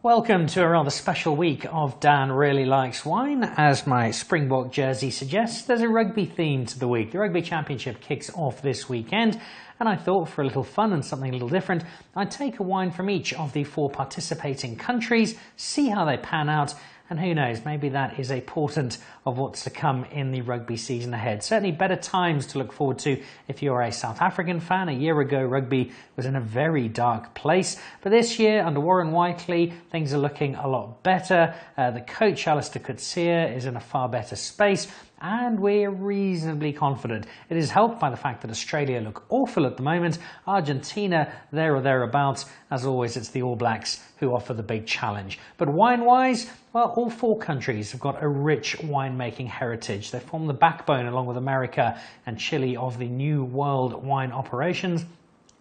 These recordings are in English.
Welcome to a rather special week of Dan Really Likes Wine. As my Springbok jersey suggests, there's a rugby theme to the week. The Rugby Championship kicks off this weekend, and I thought for a little fun and something a little different, I'd take a wine from each of the 4 participating countries, see how they pan out, and who knows, maybe that is a portent of what's to come in the rugby season ahead. Certainly better times to look forward to if you're a South African fan. A year ago, rugby was in a very dark place. But this year, under Warren Whiteley, things are looking a lot better. The coach, Alistair Coetzee, is in a far better space. And we're reasonably confident. It is helped by the fact that Australia look awful at the moment. Argentina, there or thereabouts. As always, it's the All Blacks who offer the big challenge. But wine-wise, well, all 4 countries have got a rich winemaking heritage. They form the backbone, along with America and Chile, of the New World wine operations.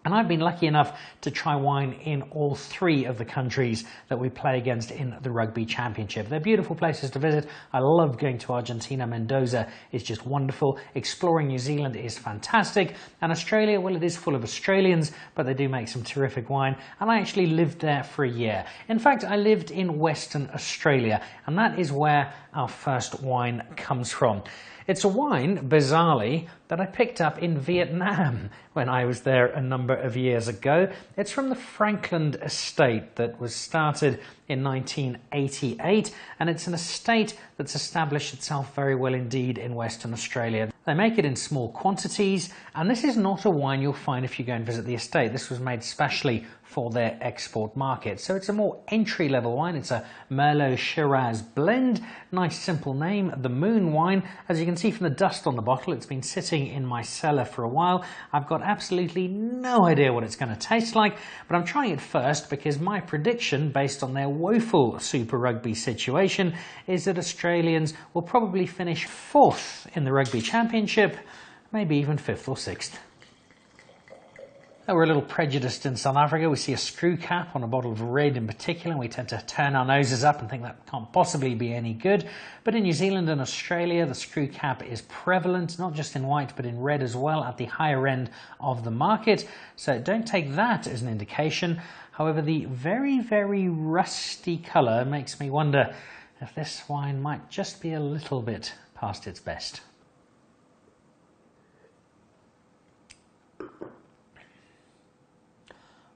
And I've been lucky enough to try wine in all 3 of the countries that we play against in the Rugby Championship. They're beautiful places to visit. I love going to Argentina. Mendoza is just wonderful. Exploring New Zealand is fantastic. And Australia, well, it is full of Australians, but they do make some terrific wine. And I actually lived there for a year. In fact, I lived in Western Australia, and that is where our first wine comes from. It's a wine, bizarrely, that I picked up in Vietnam when I was there a number of years ago. It's from the Frankland Estate that was started in 1988, and it's an estate that's established itself very well indeed in Western Australia. They make it in small quantities, and this is not a wine you'll find if you go and visit the estate. This was made specially for their export market. So it's a more entry-level wine. It's a Merlot Shiraz blend. Nice simple name, the Moon Wine. As you can see from the dust on the bottle, it's been sitting in my cellar for a while. I've got absolutely no idea what it's going to taste like, but I'm trying it first because my prediction, based on their woeful Super Rugby situation, is that Australians will probably finish 4th in the Rugby Championship, maybe even 5th or 6th. We're a little prejudiced in South Africa. We see a screw cap on a bottle of red in particular, and we tend to turn our noses up and think that can't possibly be any good. But in New Zealand and Australia, the screw cap is prevalent, not just in white, but in red as well, at the higher end of the market. So don't take that as an indication. However, the very, very rusty colour makes me wonder if this wine might just be a little bit past its best.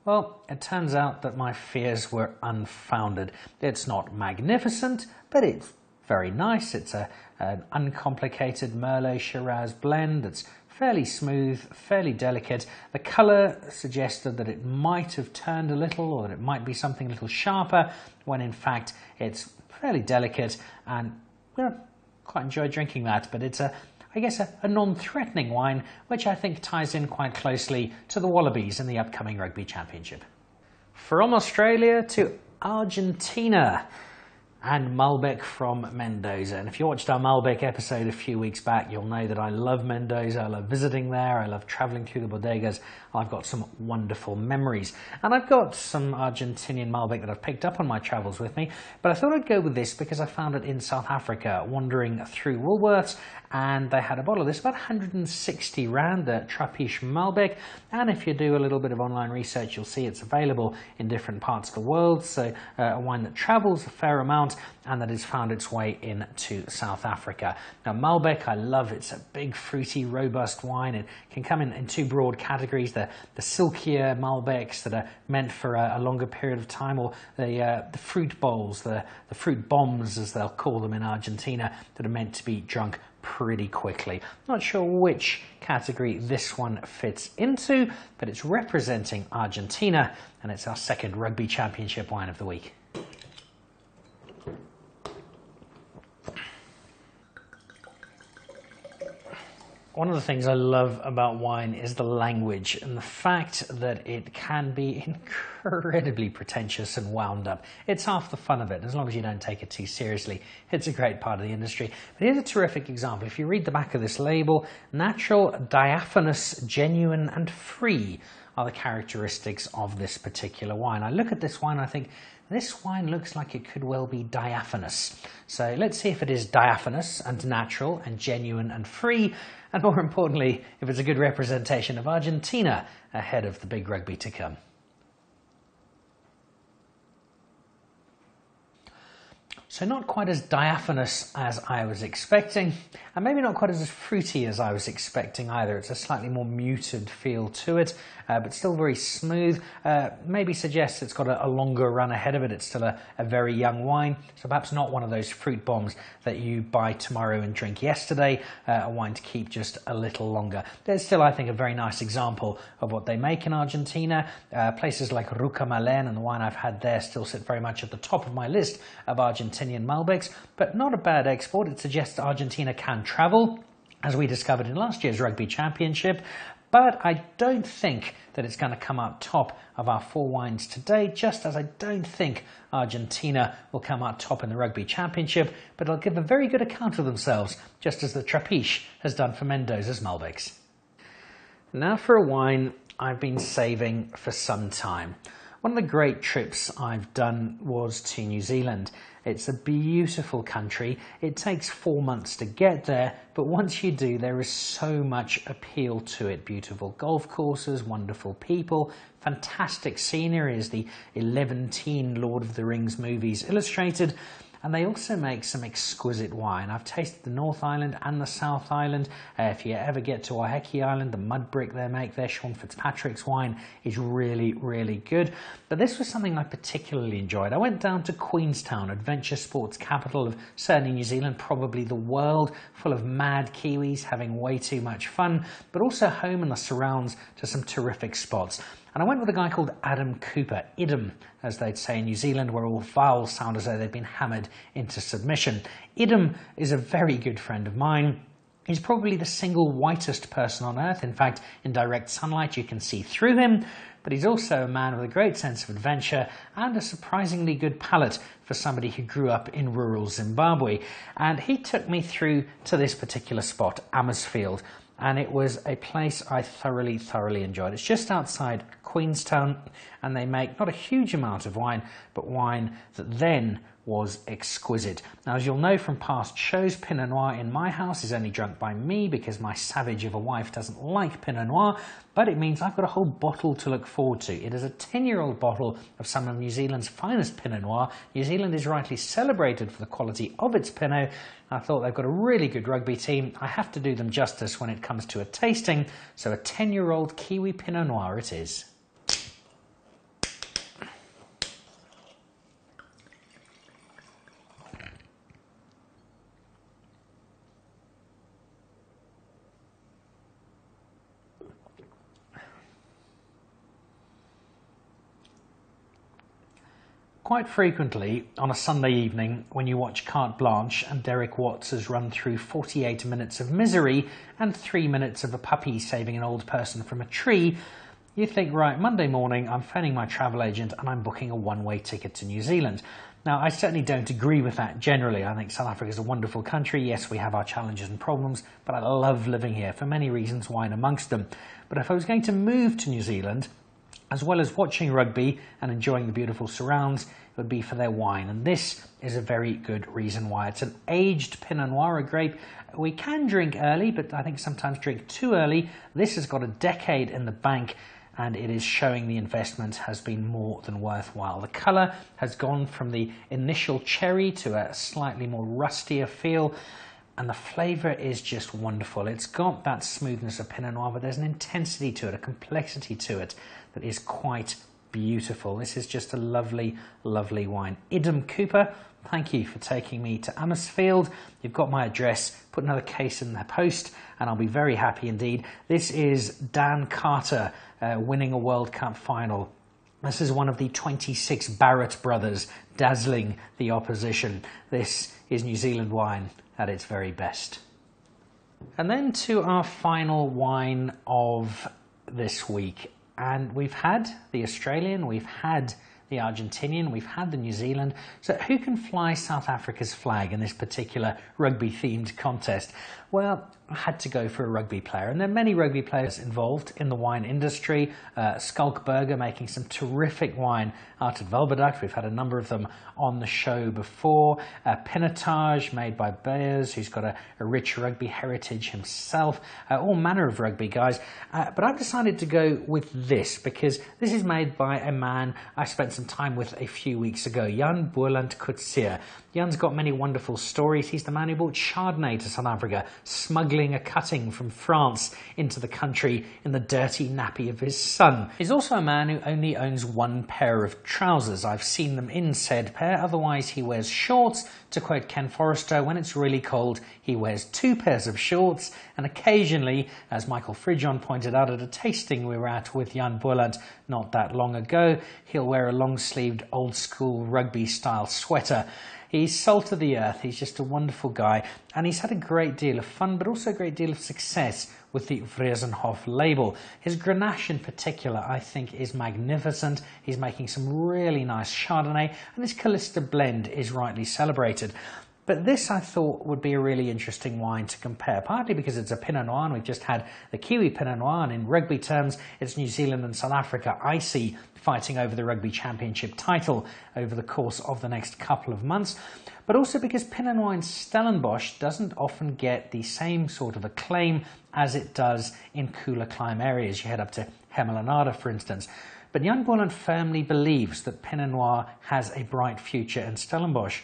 Well, it turns out that my fears were unfounded. It's not magnificent, but it's very nice. It's an uncomplicated Merlot Shiraz blend that's fairly smooth, fairly delicate. The colour suggested that it might have turned a little, or that it might be something a little sharper, when in fact it's fairly delicate, and quite enjoy drinking that. But it's I guess a non-threatening wine, which I think ties in quite closely to the Wallabies in the upcoming Rugby Championship. From Australia to Argentina, and malbec from Mendoza. And if you watched our malbec episode a few weeks back, you'll know that I love Mendoza. I love visiting there. I love traveling through the bodegas. I've got some wonderful memories. And I've got some Argentinian malbec that I've picked up on my travels with me. But I thought I'd go with this because I found it in South Africa, wandering through Woolworths, and they had a bottle of this, about 160 rand, the Trapiche malbec. And if you do a little bit of online research, you'll see it's available in different parts of the world. So a wine that travels a fair amount and that has found its way into South Africa. Now, malbec, I love. It's a big, fruity, robust wine. It can come in 2 broad categories: the silkier malbecs that are meant for a longer period of time, or the fruit bowls, the fruit bombs, as they'll call them in Argentina, that are meant to be drunk pretty quickly. Not sure which category this one fits into, but it's representing Argentina, and it's our second Rugby Championship wine of the week. One of the things I love about wine is the language, and the fact that it can be incredibly pretentious and wound up. It's half the fun of it, as long as you don't take it too seriously. It's a great part of the industry. But here's a terrific example. If you read the back of this label, natural, diaphanous, genuine and free are the characteristics of this particular wine. I look at this wine and I think, this wine looks like it could well be diaphanous. So let's see if it is diaphanous and natural and genuine and free, and more importantly, if it's a good representation of Argentina ahead of the big rugby to come. So not quite as diaphanous as I was expecting, and maybe not quite as fruity as I was expecting either. It's a slightly more muted feel to it, but still very smooth. Maybe suggests it's got a longer run ahead of it. It's still a very young wine, so perhaps not one of those fruit bombs that you buy tomorrow and drink yesterday, a wine to keep just a little longer. There's still, I think, a very nice example of what they make in Argentina. Places like Rucamalen and the wine I've had there still sit very much at the top of my list of Argentinian malbecs, but not a bad export. It suggests Argentina can travel, as we discovered in last year's Rugby Championship, but I don't think that it's going to come up top of our 4 wines today, just as I don't think Argentina will come up top in the Rugby Championship, but they'll give a very good account of themselves, just as the Trapiche has done for Mendoza's malbecs. Now for a wine I've been saving for some time. One of the great trips I've done was to New Zealand. It's a beautiful country. It takes 4 months to get there, but once you do, there is so much appeal to it. Beautiful golf courses, wonderful people, fantastic scenery as the 11 Lord of the Rings movies illustrated. And they also make some exquisite wine. I've tasted the North Island and the South Island. If you ever get to Waiheke Island, the mud brick they make there, Sean Fitzpatrick's wine, is really, really good. But this was something I particularly enjoyed. I went down to Queenstown, adventure sports capital of certainly New Zealand, probably the world, full of mad Kiwis having way too much fun, but also home in the surrounds to some terrific spots. And I went with a guy called Adam Cooper, Idam, as they'd say in New Zealand, where all vowels sound as though they've been hammered into submission. Idam is a very good friend of mine. He's probably the single whitest person on earth. In fact, in direct sunlight, you can see through him. But he's also a man with a great sense of adventure and a surprisingly good palate for somebody who grew up in rural Zimbabwe. And he took me through to this particular spot, Amisfield. And it was a place I thoroughly enjoyed. It's just outside Queenstown, and they make not a huge amount of wine, but wine that then was exquisite. Now, as you'll know from past shows, Pinot Noir in my house is only drunk by me because my savage of a wife doesn't like Pinot Noir, but it means I've got a whole bottle to look forward to. It is a 10-year-old bottle of some of New Zealand's finest Pinot Noir. New Zealand is rightly celebrated for the quality of its Pinot. I thought they've got a really good rugby team. I have to do them justice when it comes to a tasting, so a 10-year-old Kiwi Pinot Noir it is. Quite frequently, on a Sunday evening, when you watch Carte Blanche and Derek Watts has run through 48 minutes of misery and 3 minutes of a puppy saving an old person from a tree, you think, right, Monday morning, I'm phoning my travel agent and I'm booking a one-way ticket to New Zealand. Now, I certainly don't agree with that generally. I think South Africa is a wonderful country. Yes, we have our challenges and problems, but I love living here for many reasons, wine amongst them. But if I was going to move to New Zealand, as well as watching rugby and enjoying the beautiful surrounds, it would be for their wine. And this is a very good reason why. It's an aged Pinot Noir, a grape we can drink early, but I think sometimes drink too early. This has got a decade in the bank, and it is showing the investment has been more than worthwhile. The colour has gone from the initial cherry to a slightly more rustier feel, and the flavour is just wonderful. It's got that smoothness of Pinot Noir, but there's an intensity to it, a complexity to it that is quite beautiful. This is just a lovely, lovely wine. Idam Cooper, thank you for taking me to Amisfield. You've got my address. Put another case in the post and I'll be very happy indeed. This is Dan Carter winning a World Cup final. This is one of the 26 Barrett brothers dazzling the opposition. This is New Zealand wine at its very best. And then to our final wine of this week. And we've had the Australian, we've had the Argentinian, we've had the New Zealand. So who can fly South Africa's flag in this particular rugby-themed contest? Well, I had to go for a rugby player, and there are many rugby players involved in the wine industry. Skalkberger making some terrific wine out of Velbeduct. We've had a number of them on the show before. Pinotage made by Bayers, who's got a rich rugby heritage himself. All manner of rugby guys. But I've decided to go with this because this is made by a man I spent some time with a few weeks ago, Jan Boland Coetzee. Jan's got many wonderful stories. He's the man who brought Chardonnay to South Africa, smuggling a cutting from France into the country in the dirty nappy of his son. He's also a man who only owns one pair of trousers. I've seen them in said pair, otherwise he wears shorts. To quote Ken Forrester, when it's really cold, he wears 2 pairs of shorts, and occasionally, as Michael Frijon pointed out at a tasting we were at with Jan Boland not that long ago, he'll wear a long-sleeved old-school rugby-style sweater. He's salt of the earth, he's just a wonderful guy, and he's had a great deal of fun, but also a great deal of success with the Vriesenhof label. His Grenache in particular, I think, is magnificent. He's making some really nice Chardonnay, and his Callista blend is rightly celebrated. But this, I thought, would be a really interesting wine to compare, partly because it's a Pinot Noir, and we've just had the Kiwi Pinot Noir, and in rugby terms, it's New Zealand and South Africa I see fighting over the Rugby Championship title over the course of the next couple of months. But also because Pinot Noir in Stellenbosch doesn't often get the same sort of acclaim as it does in cooler climate areas. You head up to Hemelanada, for instance. But Jan Boland firmly believes that Pinot Noir has a bright future in Stellenbosch.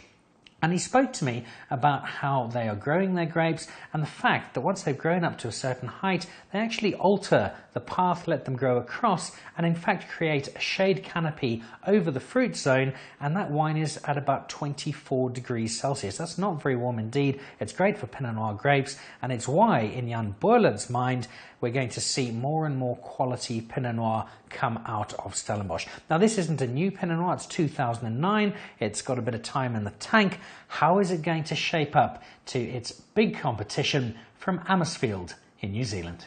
And he spoke to me about how they are growing their grapes and the fact that once they've grown up to a certain height, they actually alter the path, let them grow across, and in fact create a shade canopy over the fruit zone, and that wine is at about 24 degrees Celsius. That's not very warm indeed. It's great for Pinot Noir grapes, and it's why, in Jan Boland's mind, we're going to see more and more quality Pinot Noir come out of Stellenbosch. Now, this isn't a new Pinot Noir, it's 2009, it's got a bit of time in the tank. How is it going to shape up to its big competition from Amisfield in New Zealand?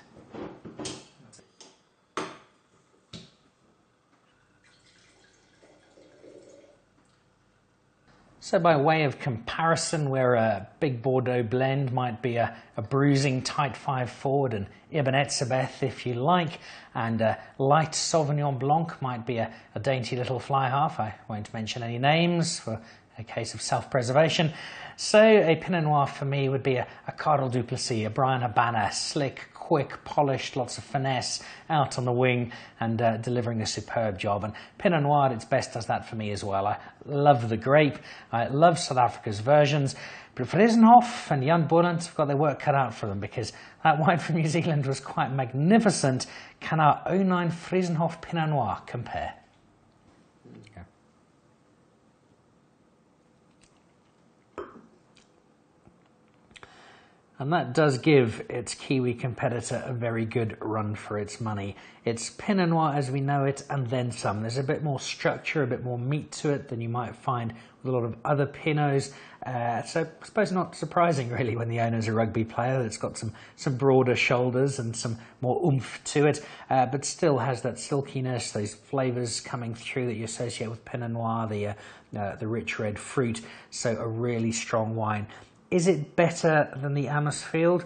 So by way of comparison, where a big Bordeaux blend might be a bruising tight 5 forward, and Ibn Etzebeth if you like, and a light Sauvignon Blanc might be a dainty little fly half. I won't mention any names for a case of self-preservation. So a Pinot Noir for me would be a Carl Duplessis, a Brian Habana, slick, quick, polished, lots of finesse, out on the wing, and delivering a superb job. And Pinot Noir at its best does that for me as well. I love the grape, I love South Africa's versions, but Vriesenhof and Jan Boland have got their work cut out for them, because that wine from New Zealand was quite magnificent. Can our 09 Vriesenhof Pinot Noir compare? And that does give its Kiwi competitor a very good run for its money. It's Pinot Noir as we know it, and then some. There's a bit more structure, a bit more meat to it than you might find with a lot of other Pinots. So I suppose not surprising really when the owner's a rugby player. It's got some broader shoulders and some more oomph to it, but still has that silkiness, those flavours coming through that you associate with Pinot Noir, the rich red fruit. So a really strong wine. Is it better than the Amisfield?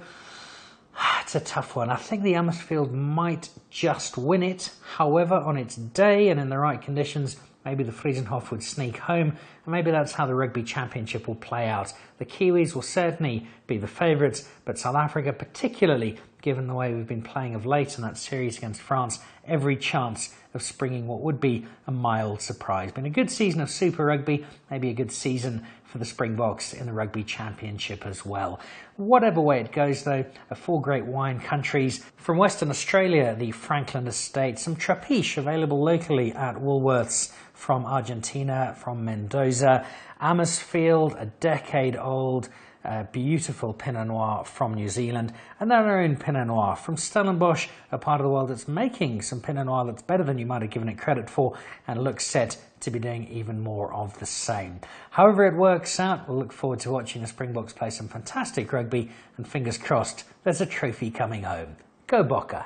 It's a tough one. I think the Amisfield might just win it. However, on its day and in the right conditions, maybe the Vriesenhof would sneak home, and maybe that's how the Rugby Championship will play out. The Kiwis will certainly be the favourites, but South Africa, particularly given the way we've been playing of late in that series against France, every chance of springing what would be a mild surprise. Been a good season of Super Rugby, maybe a good season for the Springboks in the Rugby Championship as well. Whatever way it goes though, 4 great wine countries. From Western Australia, the Frankland Estate, some Trapiche available locally at Woolworths. From Argentina, from Mendoza, Amisfield, a decade old, beautiful Pinot Noir from New Zealand, and then our own Pinot Noir from Stellenbosch, a part of the world that's making some Pinot Noir that's better than you might have given it credit for, and looks set to be doing even more of the same. However it works out, we'll look forward to watching the Springboks play some fantastic rugby, and fingers crossed there's a trophy coming home. Go Bokke!